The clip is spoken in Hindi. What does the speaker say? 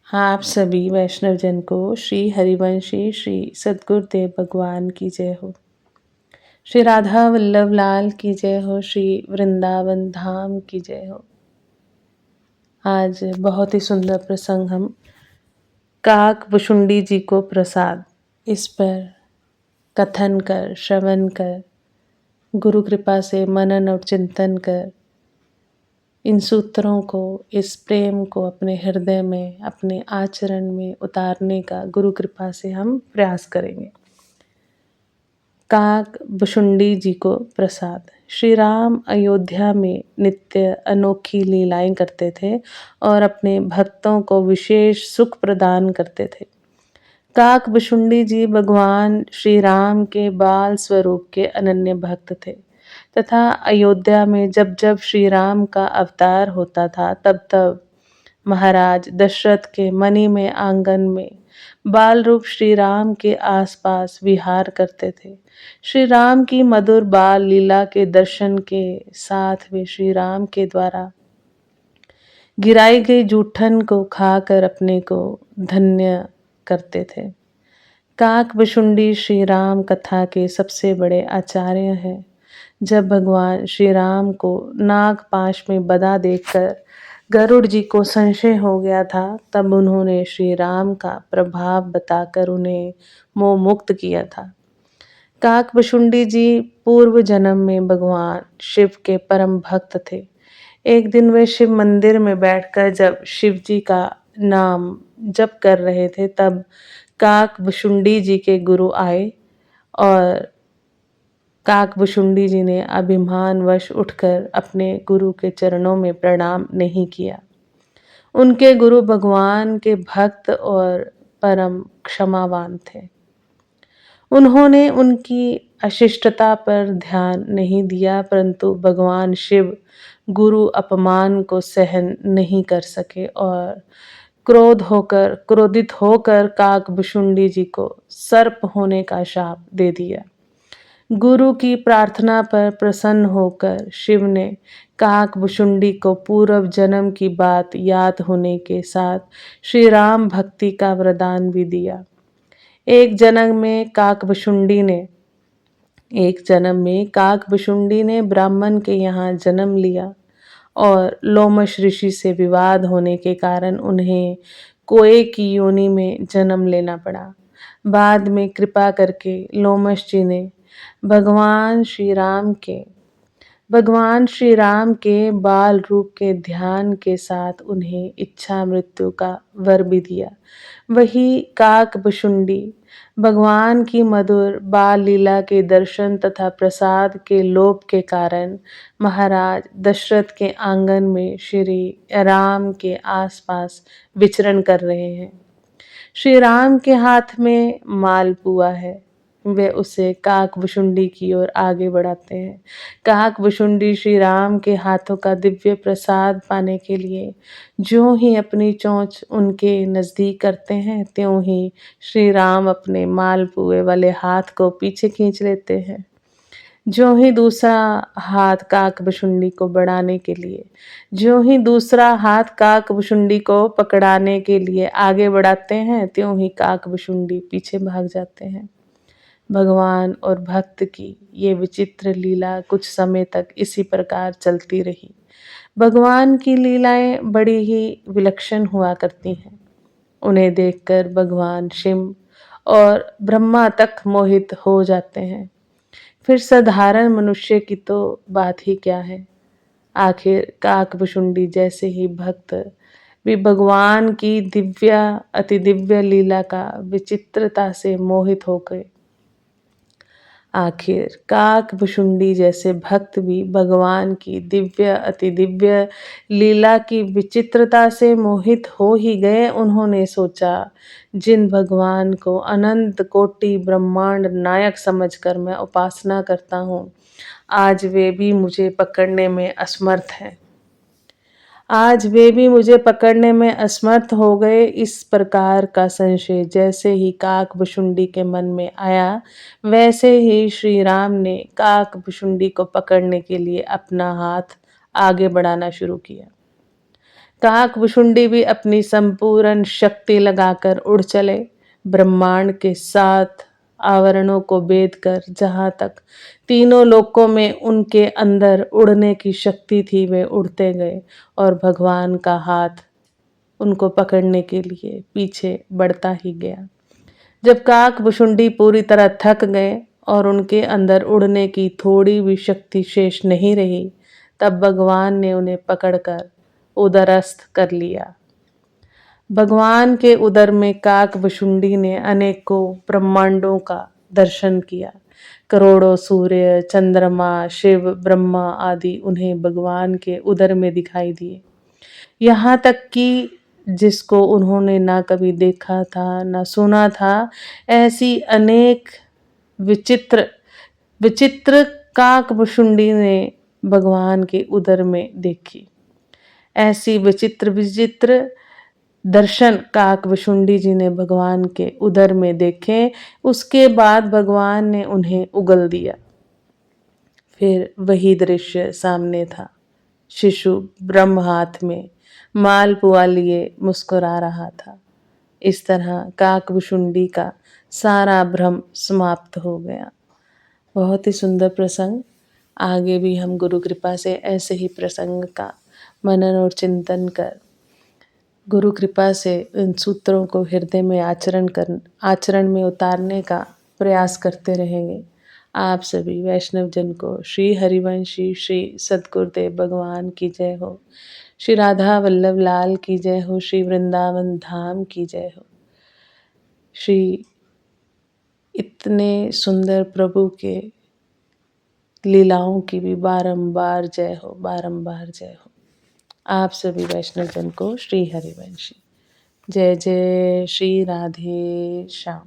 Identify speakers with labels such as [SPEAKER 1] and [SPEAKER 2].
[SPEAKER 1] हाँ, आप सभी वैष्णव जन को श्री हरिवंशी श्री सद्गुरुदेव भगवान की जय हो। श्री राधा वल्लभ लाल की जय हो। श्री वृंदावन धाम की जय हो। आज बहुत ही सुंदर प्रसंग हम काक भुशुंडी जी को प्रसाद इस पर कथन कर, श्रवण कर, गुरु कृपा से मनन और चिंतन कर इन सूत्रों को, इस प्रेम को अपने हृदय में, अपने आचरण में उतारने का गुरु कृपा से हम प्रयास करेंगे। काक भुशुंडी जी को प्रसाद। श्री राम अयोध्या में नित्य अनोखी लीलाएं करते थे और अपने भक्तों को विशेष सुख प्रदान करते थे। काक भुशुंडी जी भगवान श्री राम के बाल स्वरूप के अनन्य भक्त थे तथा अयोध्या में जब जब श्री राम का अवतार होता था तब तब महाराज दशरथ के मणि में आंगन में बाल रूप श्री राम के आसपास विहार करते थे। श्री राम की मधुर बाल लीला के दर्शन के साथ वे श्री राम के द्वारा गिराई गई जूठन को खाकर अपने को धन्य करते थे। काक भुशुंडी श्री राम कथा के सबसे बड़े आचार्य हैं। जब भगवान श्री राम को नागपाश में बंधा देखकर गरुड़ जी को संशय हो गया था, तब उन्होंने श्री राम का प्रभाव बताकर उन्हें मोह मुक्त किया था। काक भुशुंडी जी पूर्व जन्म में भगवान शिव के परम भक्त थे। एक दिन वे शिव मंदिर में बैठकर जब शिव जी का नाम जप कर रहे थे, तब काक भुशुंडी जी के गुरु आए और काक भुशुंडी जी ने अभिमानवश उठकर अपने गुरु के चरणों में प्रणाम नहीं किया। उनके गुरु भगवान के भक्त और परम क्षमावान थे। उन्होंने उनकी अशिष्टता पर ध्यान नहीं दिया, परंतु भगवान शिव गुरु अपमान को सहन नहीं कर सके और क्रोधित होकर काक भुशुंडी जी को सर्प होने का शाप दे दिया। गुरु की प्रार्थना पर प्रसन्न होकर शिव ने काक भुशुंडी को पूर्व जन्म की बात याद होने के साथ श्री राम भक्ति का वरदान भी दिया। एक जन्म में काक भुशुंडी ने ब्राह्मण के यहाँ जन्म लिया और लोमश ऋषि से विवाद होने के कारण उन्हें कोए की योनि में जन्म लेना पड़ा। बाद में कृपा करके लोमश जी ने भगवान श्री राम के बाल रूप के ध्यान के साथ उन्हें इच्छा मृत्यु का वर भी दिया। वही काक भुशुंडी भगवान की मधुर बाल लीला के दर्शन तथा प्रसाद के लोभ के कारण महाराज दशरथ के आंगन में श्री राम के आसपास विचरण कर रहे हैं। श्री राम के हाथ में मालपुआ है, वे उसे काक भुशुंडी की ओर आगे बढ़ाते हैं। काक भुशुंडी श्री राम के हाथों का दिव्य प्रसाद पाने के लिए ज्यों ही अपनी चोंच उनके नजदीक करते हैं, त्यों ही श्री राम अपने मालपुए वाले हाथ को पीछे खींच लेते हैं। ज्यों ही दूसरा हाथ काक भुशुंडी को पकड़ाने के लिए आगे बढ़ाते हैं, त्यों ही काक भुशुंडी पीछे भाग जाते हैं। भगवान और भक्त की ये विचित्र लीला कुछ समय तक इसी प्रकार चलती रही। भगवान की लीलाएं बड़ी ही विलक्षण हुआ करती हैं। उन्हें देखकर भगवान शिव और ब्रह्मा तक मोहित हो जाते हैं। फिर साधारण मनुष्य की तो बात ही क्या है। आखिर काक भुशुंडी जैसे ही भक्त भी भगवान की अति दिव्य लीला का विचित्रता से मोहित हो गए। आखिर काक भुशुंडी जैसे भक्त भी भगवान की अति दिव्य लीला की विचित्रता से मोहित हो ही गए। उन्होंने सोचा, जिन भगवान को अनंत कोटि ब्रह्मांड नायक समझकर मैं उपासना करता हूँ, आज वे भी मुझे पकड़ने में असमर्थ हो गए। इस प्रकार का संशय जैसे ही काक भुशुंडी के मन में आया, वैसे ही श्री राम ने काक भुशुंडी को पकड़ने के लिए अपना हाथ आगे बढ़ाना शुरू किया। काकभुशुंडी भी अपनी संपूर्ण शक्ति लगाकर उड़ चले, ब्रह्मांड के 7 आवरणों को भेद कर जहाँ तक तीनों लोकों में उनके अंदर उड़ने की शक्ति थी वे उड़ते गए और भगवान का हाथ उनको पकड़ने के लिए पीछे बढ़ता ही गया। जब काकभुशुंडी पूरी तरह थक गए और उनके अंदर उड़ने की थोड़ी भी शक्ति शेष नहीं रही, तब भगवान ने उन्हें पकड़कर उदरस्थ कर लिया। भगवान के उदर में काकभुशुंडी ने अनेकों ब्रह्मांडों का दर्शन किया। करोड़ों सूर्य, चंद्रमा, शिव, ब्रह्मा आदि उन्हें भगवान के उदर में दिखाई दिए। यहाँ तक कि जिसको उन्होंने ना कभी देखा था, ना सुना था, ऐसी अनेक विचित्र विचित्र काकभुशुंडी ने भगवान के उदर में देखी। ऐसी विचित्र विचित्र दर्शन काकभुशुंडी जी ने भगवान के उदर में देखे। उसके बाद भगवान ने उन्हें उगल दिया। फिर वही दृश्य सामने था। शिशु ब्रह्म हाथ में मालपुआ लिए मुस्कुरा रहा था। इस तरह काकभुशुंडी का सारा भ्रम समाप्त हो गया। बहुत ही सुंदर प्रसंग। आगे भी हम गुरु कृपा से ऐसे ही प्रसंग का मनन और चिंतन कर गुरु कृपा से इन सूत्रों को हृदय में आचरण में उतारने का प्रयास करते रहेंगे। आप सभी वैष्णव जन को श्री हरिवंशी श्री सद्गुरुदेव भगवान की जय हो। श्री राधा वल्लभ लाल की जय हो। श्री वृंदावन धाम की जय हो। श्री इतने सुंदर प्रभु के लीलाओं की भी बारंबार जय हो, बारंबार जय हो। आप सभी वैष्णव जन को श्री हरिवंशी जय जय श्री राधे श्याम।